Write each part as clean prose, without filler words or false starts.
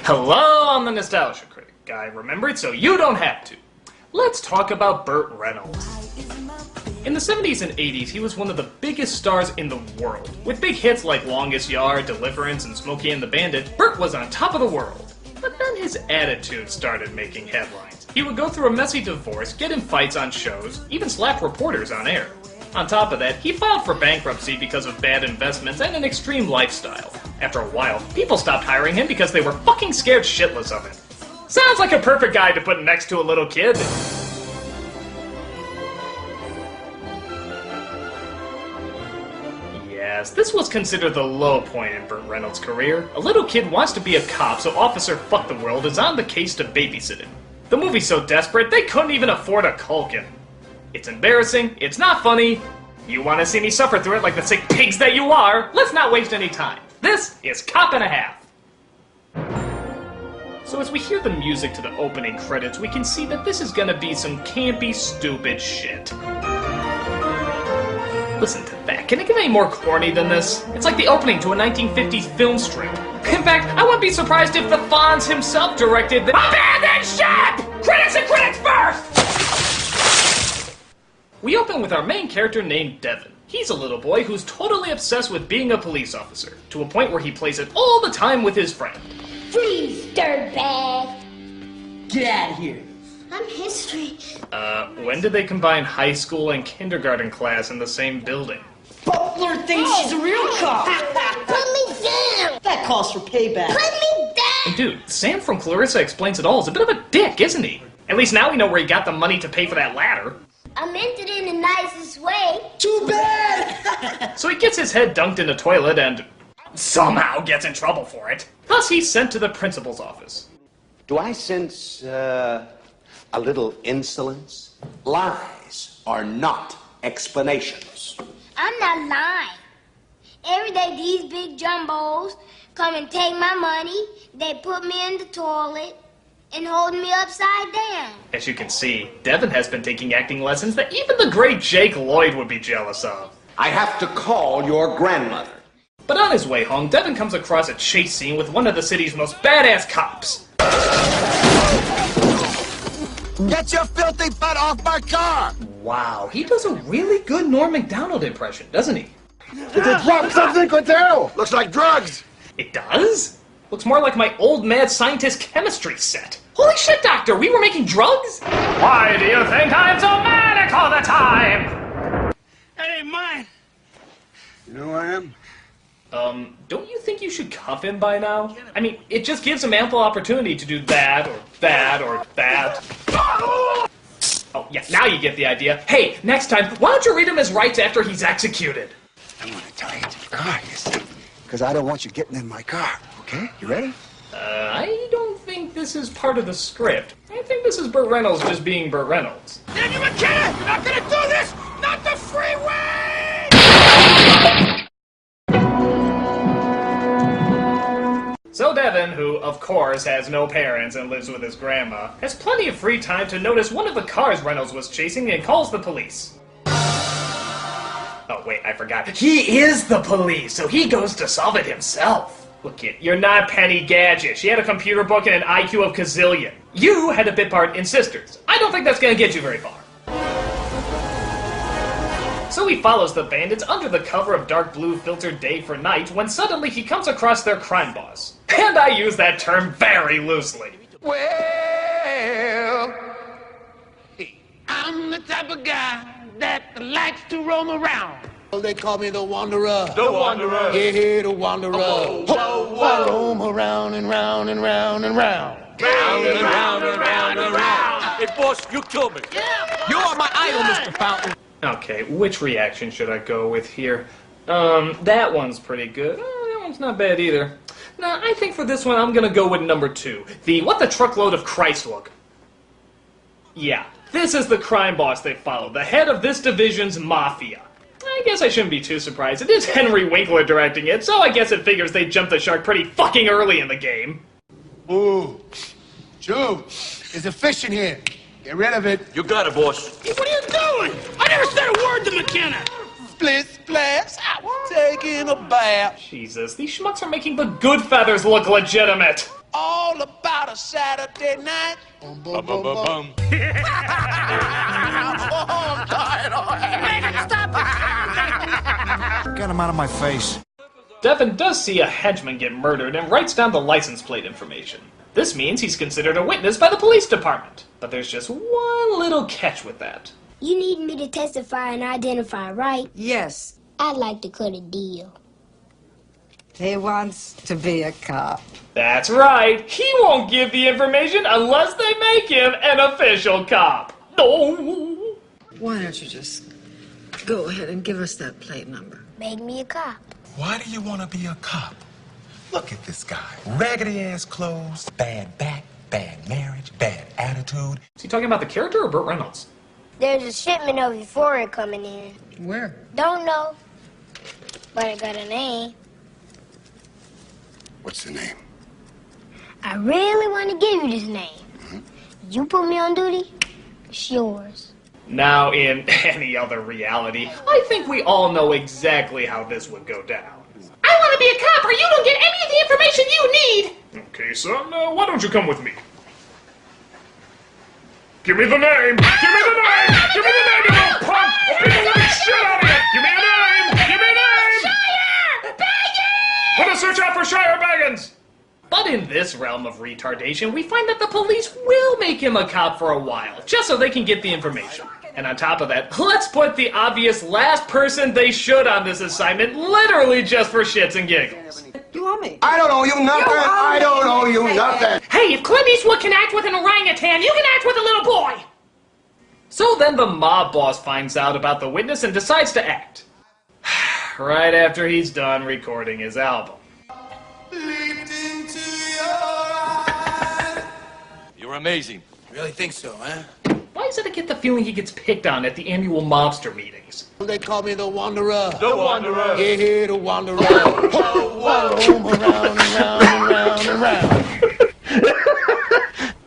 Hello, I'm the Nostalgia Critic. I remembered so you don't have to. Let's talk about Burt Reynolds. In the 70s and 80s, he was one of the biggest stars in the world. With big hits like Longest Yard, Deliverance, and Smokey and the Bandit, Burt was on top of the world. But then his attitude started making headlines. He would go through a messy divorce, get in fights on shows, even slap reporters on air. On top of that, he filed for bankruptcy because of bad investments and an extreme lifestyle. After a while, people stopped hiring him because they were fucking scared shitless of him. Sounds like a perfect guy to put next to a little kid. Yes, this was considered the low point in Burt Reynolds' career. A little kid wants to be a cop, so Officer Fuck the World is on the case to babysit him. The movie's so desperate, they couldn't even afford a Culkin. It's embarrassing, it's not funny. You want to see me suffer through it like the sick pigs that you are? Let's not waste any time. This is Cop and a Half. So as we hear the music to the opening credits, we can see that this is gonna be some campy, stupid shit. Listen to that. Can it get any more corny than this? It's like the opening to a 1950s film strip. In fact, I wouldn't be surprised if the Fonz himself directed the Abandoned Ship! Critics and critics first! We open with our main character named Devin. He's a little boy who's totally obsessed with being a police officer, to a point where he plays it all the time with his friend. Freeze, dirtbag! Get out of here! I'm history. When did they combine high school and kindergarten class in the same building? Butler thinks she's a real cop! Put me down! That calls for payback. Put me down! Dude, Sam from Clarissa Explains It All is a bit of a dick, isn't he? At least now we know where he got the money to pay for that ladder. I meant it in the nicest way. Too bad! So he gets his head dunked in the toilet and somehow gets in trouble for it. Thus he's sent to the principal's office. Do I sense, a little insolence? Lies are not explanations. I'm not lying. Every day these big jumbos come and take my money, they put me in the toilet, and hold me upside down. As you can see, Devin has been taking acting lessons that even the great Jake Lloyd would be jealous of. I have to call your grandmother. But on his way home, Devin comes across a chase scene with one of the city's most badass cops. Get your filthy butt off my car! Wow, he does a really good Norm Macdonald impression, doesn't he? Did they drop something, Quintero? Looks like drugs. It does? Looks more like my old mad scientist chemistry set. Holy shit, Doctor, we were making drugs? Why do you think I'm so manic all the time? That ain't mine. You know who I am? Don't you think you should cuff him by now? I mean, it just gives him ample opportunity to do that, or that, or that. Oh, yeah, now you get the idea. Hey, next time, why don't you read him his rights after he's executed? I'm gonna tie you to the car, you see? Because I don't want you getting in my car, okay? You ready? I don't think this is part of the script. I think this is Burt Reynolds just being Burt Reynolds. Daniel McKenna, you're not gonna do this! Not the freeway! So Devin, who, of course, has no parents and lives with his grandma, has plenty of free time to notice one of the cars Reynolds was chasing and calls the police. Oh, wait, I forgot. He is the police, so he goes to solve it himself. Look, kid, you're not Penny Gadget. She had a computer book and an IQ of gazillion. You had a bit part in Sisters. I don't think that's gonna get you very far. So he follows the bandits under the cover of dark blue filtered day for night when suddenly he comes across their crime boss. And I use that term very loosely. Well, I'm the type of guy that likes to roam around. They call me the Wanderer. The Wanderer. Yeah, the Wanderer. Oh, whoa, whoa. I roam around and round and round and round. Round and round and round and round. Hey, boss, you killed me. You are my idol, Mr. Fountain. Okay, which reaction should I go with here? That one's pretty good. That one's not bad either. No, I think for this one I'm gonna go with number 2. The what the truckload of Christ look. Yeah, this is the crime boss they follow, the head of this division's mafia. I guess I shouldn't be too surprised. It is Henry Winkler directing it, so I guess it figures they jumped the shark pretty fucking early in the game. Ooh. Joe, there's a fish in here. Get rid of it. You got it, boss. Hey, what are you doing? I never said a word to McKenna. Split splash, taking a bath. Jesus, these schmucks are making the good feathers look legitimate. All the Saturday night. Bum, bum, bum. Get him out of my face. Devin does see a henchman get murdered and writes down the license plate information. This means he's considered a witness by the police department. But there's just one little catch with that. You need me to testify and identify, right? Yes, I'd like to cut a deal. he wants to be a cop. That's right. He won't give the information unless they make him an official cop. Oh. Why don't you just go ahead and give us that plate number? Make me a cop. Why do you want to be a cop? Look at this guy. Raggedy-ass clothes, bad back, bad marriage, bad attitude. Is he talking about the character or Burt Reynolds? There's a shipment of euphoria coming in. Where? Don't know, but I got a name. What's the name? I really want to give you this name. You put me on duty, it's yours. Now, in any other reality, I think we all know exactly how this would go down. I want to be a cop or you don't get any of the information you need! Okay, son, why don't you come with me? Give me the name! Give me the name! Give me the name, you little punk! I'll beat the living shit out of you! Give me a name! Give me a name! Shire! Baggins! Put a search out for Shire Baggins! But in this realm of retardation, we find that the police will make him a cop for a while, just so they can get the information. And on top of that, let's put the obvious last person they should on this assignment, literally just for shits and giggles. You owe me. I don't owe you nothing. I don't owe you nothing. Hey, if Clint Eastwood can act with an orangutan, you can act with a little boy! So then the mob boss finds out about the witness and decides to act. Right after he's done recording his album. You're amazing. Really think so, huh? Why is it I get the feeling he gets picked on at the annual mobster meetings? They call me the Wanderer. The Wanderer. Yeah, the Wanderer. Roam around and round and round.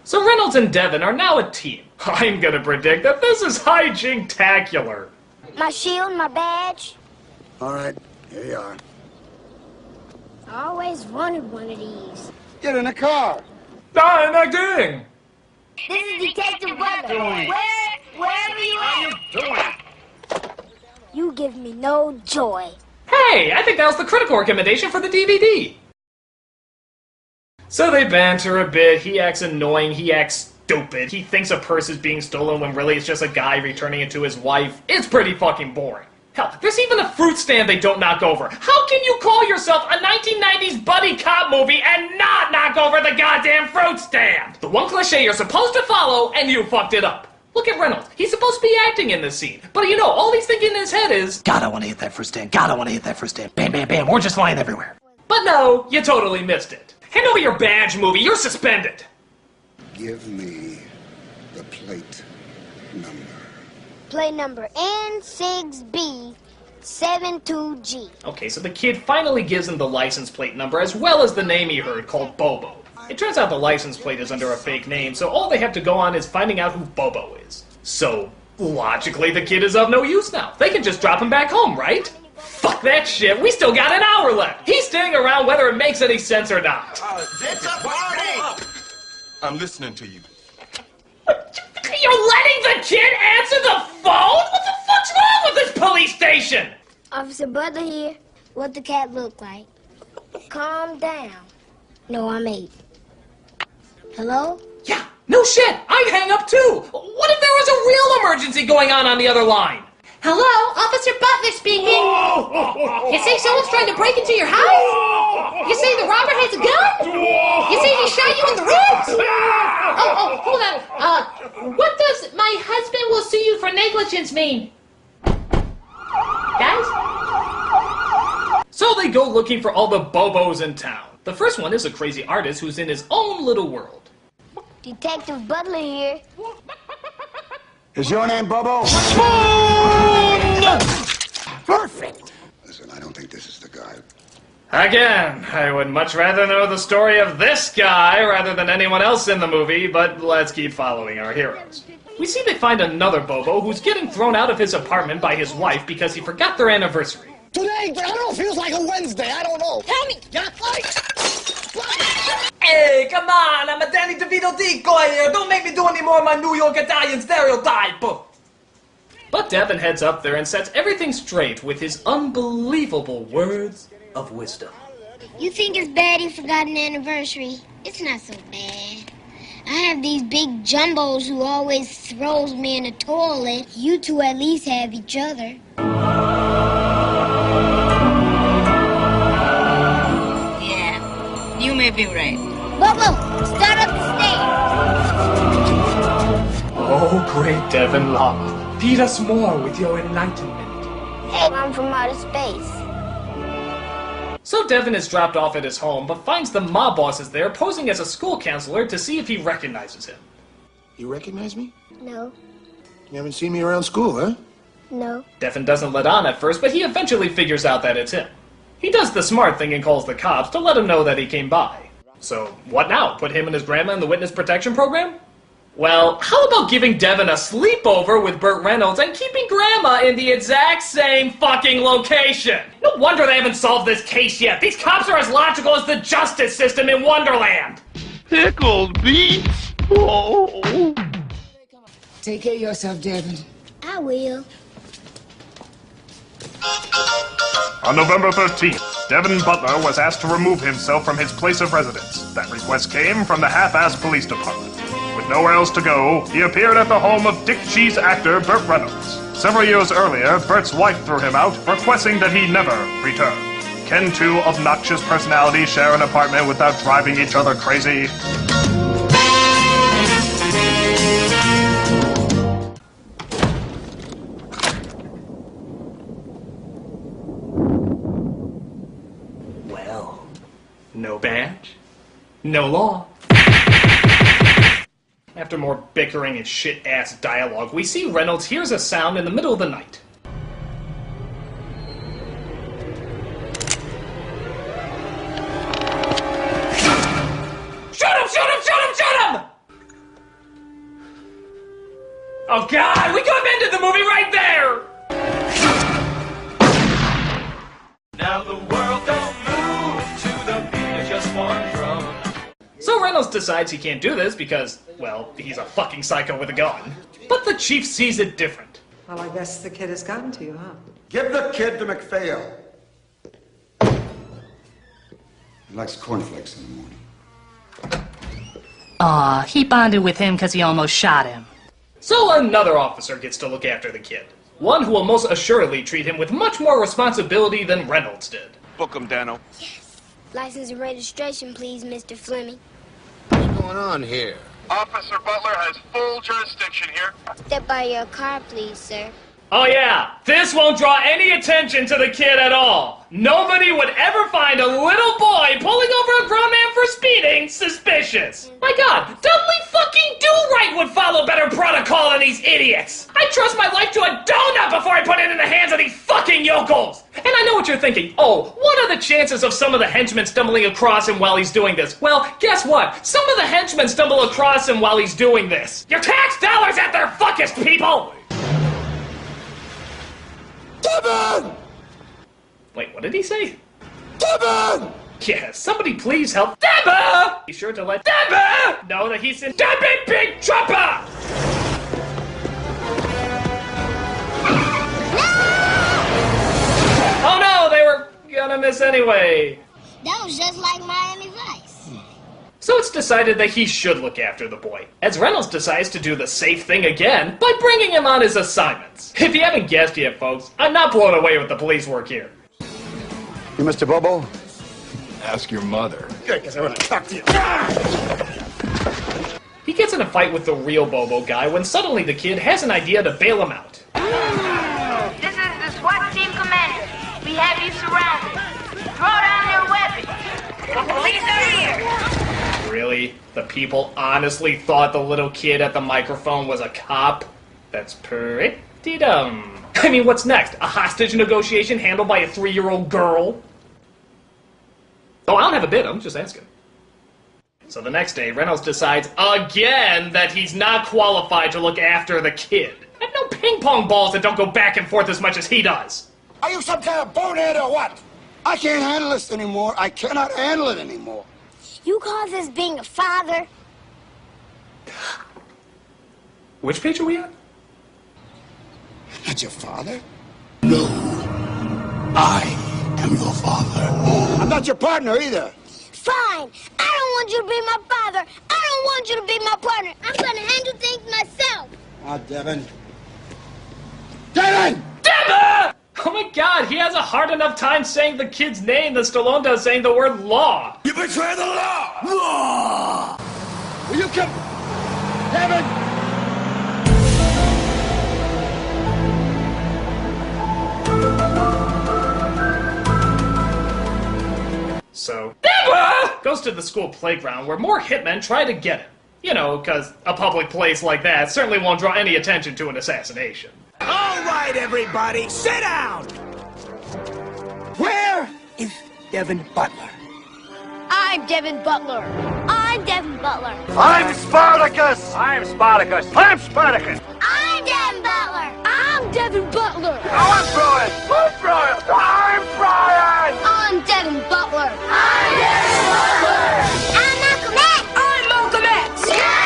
So Reynolds and Devin are now a team. I'm gonna predict that this is hijink-tacular. My shield, my badge. All right, here you are. I always wanted one of these. Get in the car. I'm acting! This is Detective Butler. Wherever you are. You give me no joy. Hey, I think that was the critical recommendation for the DVD. So they banter a bit, he acts annoying, he acts stupid, he thinks a purse is being stolen when really it's just a guy returning it to his wife. It's pretty fucking boring. Hell, there's even a fruit stand they don't knock over. How can you call yourself a 1990s buddy cop movie and not knock over the goddamn fruit stand? The one cliche you're supposed to follow, and you fucked it up. Look at Reynolds. He's supposed to be acting in this scene. But you know, all he's thinking in his head is, God, I want to hit that first stand. God, I want to hit that first stand. Bam, bam, bam. We're just flying everywhere. but no, you totally missed it. Hand over your badge, movie. You're suspended. Give me the plate number. Plate number N6B72G. Okay, so the kid finally gives him the license plate number as well as the name he heard called Bobo. It turns out the license plate is under a fake name, so all they have to go on is finding out who Bobo is. So, logically, the kid is of no use now. They can just drop him back home, right? Fuck that shit, we still got an hour left! He's staying around whether it makes any sense or not. It's a party! I'm listening to you. You're letting the kid answer the phone? What the fuck's wrong with this police station? Officer Butler here. What the cat look like? Calm down. No, I'm 8. Hello? Yeah, no shit, I'd hang up too. What if there was a real emergency going on the other line? Hello, Officer Butler speaking. You say someone's trying to break into your house? You say the robber has a gun? You say he shot you in the ribs? Oh, hold on. What does my husband will sue you for negligence mean? Guys? So they go looking for all the Bobos in town. The first one is a crazy artist who's in his own little world. Detective Butler here. Is your name Bobo? Perfect. Listen, I don't think this is the guy. Again, I would much rather know the story of this guy rather than anyone else in the movie, but let's keep following our heroes. We see they find another Bobo who's getting thrown out of his apartment by his wife because he forgot their anniversary. Today, I don't know, feels like a Wednesday. I don't know. Tell me. Yeah, Hey, come on, I'm a Danny DeVito decoy here. Don't make me do any more of my New York Italian stereotype. But Devin heads up there and sets everything straight with his unbelievable words of wisdom. You think it's bad he forgot an anniversary? It's not so bad. I have these big jumbos who always throws me in the toilet. You two at least have each other. Yeah, you may be right. Bobo, start up the stairs. Oh, great Devin Lama. Feed us more with your enlightenment. Hey, I'm from outer space. So Devin is dropped off at his home, but finds the mob bosses there posing as a school counselor to see if he recognizes him. You recognize me? No, You haven't seen me around school, huh? no. Devin doesn't let on at first, but he eventually figures out that it's him. He does the smart thing and calls the cops to let him know that he came by. So, what now? Put him and his grandma in the witness protection program? Well, how about giving Devin a sleepover with Burt Reynolds and keeping Grandma in the exact same fucking location? No wonder they haven't solved this case yet. These cops are as logical as the justice system in Wonderland. Pickled beets? Oh. Take care of yourself, Devin. I will. On November 13th, Devin Butler was asked to remove himself from his place of residence. That request came from the half-assed police department. With nowhere else to go, he appeared at the home of Dick Cheese actor Burt Reynolds. Several years earlier, Burt's wife threw him out, requesting that he never return. Can two obnoxious personalities share an apartment without driving each other crazy? Well, no badge, no law. After more bickering and shit-ass dialogue, we see Reynolds hears a sound in the middle of the night. Shoot him! Shoot him! Shoot him! Shoot him! Oh God, we could have ended the movie right there! Now the world don't move to the beat of just one drum. So Reynolds decides he can't do this because, well, he's a fucking psycho with a gun. But the chief sees it different. Well, I guess the kid has gotten to you, huh? Give the kid to McPhail. He likes cornflakes in the morning. Aw, he bonded with him because he almost shot him. So another officer gets to look after the kid. One who will most assuredly treat him with much more responsibility than Reynolds did. Book him, Dano. Yes. License and registration, please, Mr. Fleming. What's going on here? Officer Butler has full jurisdiction here. Step by your car, please, sir. Oh yeah, this won't draw any attention to the kid at all. Nobody would ever find a little boy pulling over a grown man for speeding suspicious. My God, Dudley fucking Do-Right would follow better protocol than these idiots. I trust my life to a donut before I put it in the hands of these fucking yokels. And I know what you're thinking. Oh, what are the chances of some of the henchmen stumbling across him while he's doing this? Well, guess what? Some of the henchmen stumble across him while he's doing this. Your tax dollars at their fuckest, people! Devin! Wait, what did he say? Devin! Yeah, somebody please help Deborah! Be sure to let Deborah know that he's in big trouble! Oh no, they were gonna miss anyway. That was just like Miami Vice. So it's decided that he should look after the boy, as Reynolds decides to do the safe thing again by bringing him on his assignments. If you haven't guessed yet, folks, I'm not blown away with the police work here. You Mr. Bobo? Ask your mother. Good, because I want to talk to you. He gets in a fight with the real Bobo guy when suddenly the kid has an idea to bail him out. This is the SWAT team commander. We have you surrounded. Throw down your weapons. The police are here. Really? The people honestly thought the little kid at the microphone was a cop? That's pretty dumb. I mean, what's next? A hostage negotiation handled by a 3-year-old girl? Oh, I don't have a bid, I'm just asking. So the next day, Reynolds decides again that he's not qualified to look after the kid. I have no ping pong balls that don't go back and forth as much as he does. Are you some kind of bonehead or what? I can't handle this anymore. I cannot handle it anymore. You call this being a father? Which page are we on? Not your father? No. I am your father. I'm not your partner either. Fine. I don't want you to be my father. I don't want you to be my partner. I'm going to handle things myself. Ah, Devin. Devin! Devin! Oh my god, he has a hard enough time saying the kid's name than Stallone does saying the word law. You betray the law! Law! Will you come? Devin! So, Devin goes to the school playground where more hitmen try to get him. You know, because a public place like that certainly won't draw any attention to an assassination. All right, everybody, sit down! Where is Devin Butler? I'm Devin Butler. I'm Devin Butler. I'm Spartacus! I'm Spartacus! I'm Spartacus! I'm Devin Butler. I'm Devin Butler. I'm Brian! I'm Brian! I'm Brian! I'm Devin Butler. I'm Devin Butler. I'm Malcolm X. I'm Malcolm X. Yeah!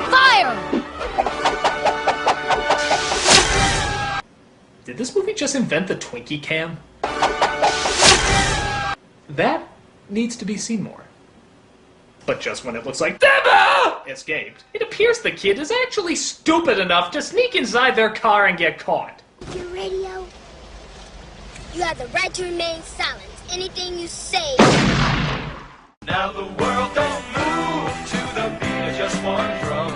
Fire! Did this movie just invent the Twinkie cam? That needs to be seen more. But just when it looks like Devin escaped, it appears the kid is actually stupid enough to sneak inside their car and get caught. Your radio. You have the right to remain silent. Anything you say. Now the world don't move to the beat of just one drum.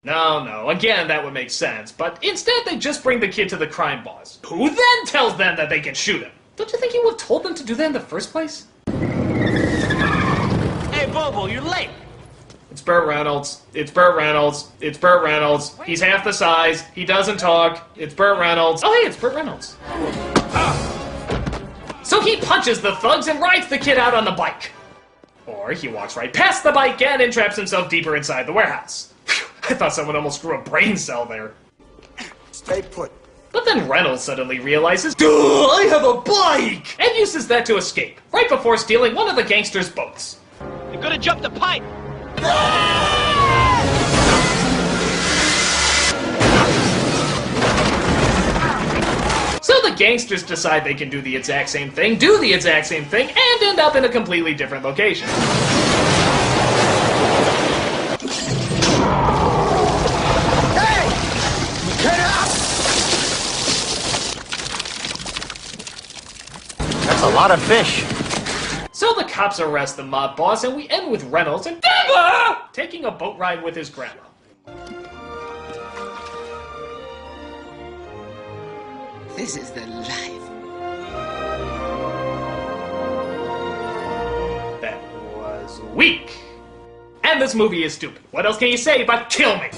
No, again, that would make sense, but instead they just bring the kid to the crime boss, who then tells them that they can shoot him. Don't you think he would have told them to do that in the first place? Hey, Bobo, you're late. It's Burt Reynolds. It's Burt Reynolds. It's Burt Reynolds. He's half the size. He doesn't talk. It's Burt Reynolds. Oh, hey, it's Burt Reynolds. So he punches the thugs and rides the kid out on the bike. Or he walks right past the bike and entraps himself deeper inside the warehouse. Phew, I thought someone almost grew a brain cell there. Stay put. But then Reynolds suddenly realizes, duh, I have a bike! And uses that to escape, right before stealing one of the gangsters' boats. You're gonna jump the pipe. So the gangsters decide they can do the exact same thing, and end up in a completely different location. Hey! Get up! That's a lot of fish. So the cops arrest the mob boss, and we end with Reynolds and Devin taking a boat ride with his grandma. This is the life. That was weak. And this movie is stupid. What else can you say but kill me?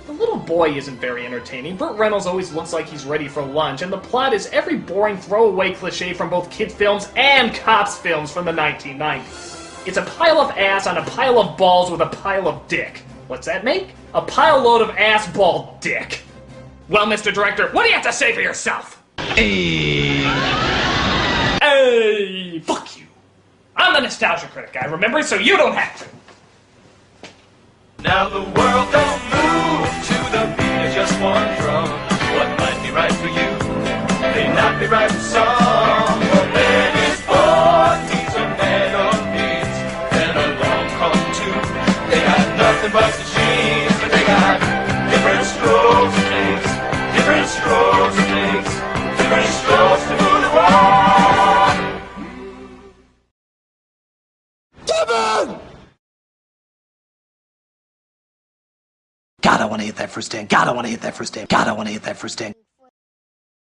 The little boy isn't very entertaining. Burt Reynolds always looks like he's ready for lunch, and the plot is every boring throwaway cliche from both kid films and cops films from the 1990s. It's a pile of ass on a pile of balls with a pile of dick. What's that make? A pile load of ass ball dick. Well, Mr. Director, what do you have to say for yourself? Hey, fuck you. I'm the nostalgia critic guy, remember? So you don't have to. Now the world don't move to the beat of just one drum. What might be right for you may not be right for some. A man is born, he's a man of means. Then along come two. They got nothing but the jeans, but they got different strokes and things, different strokes and things, different strokes to move the world. Devin! God, I want to hit that first stand. God, I want to hit that first stand. God, I want to hit that first stand.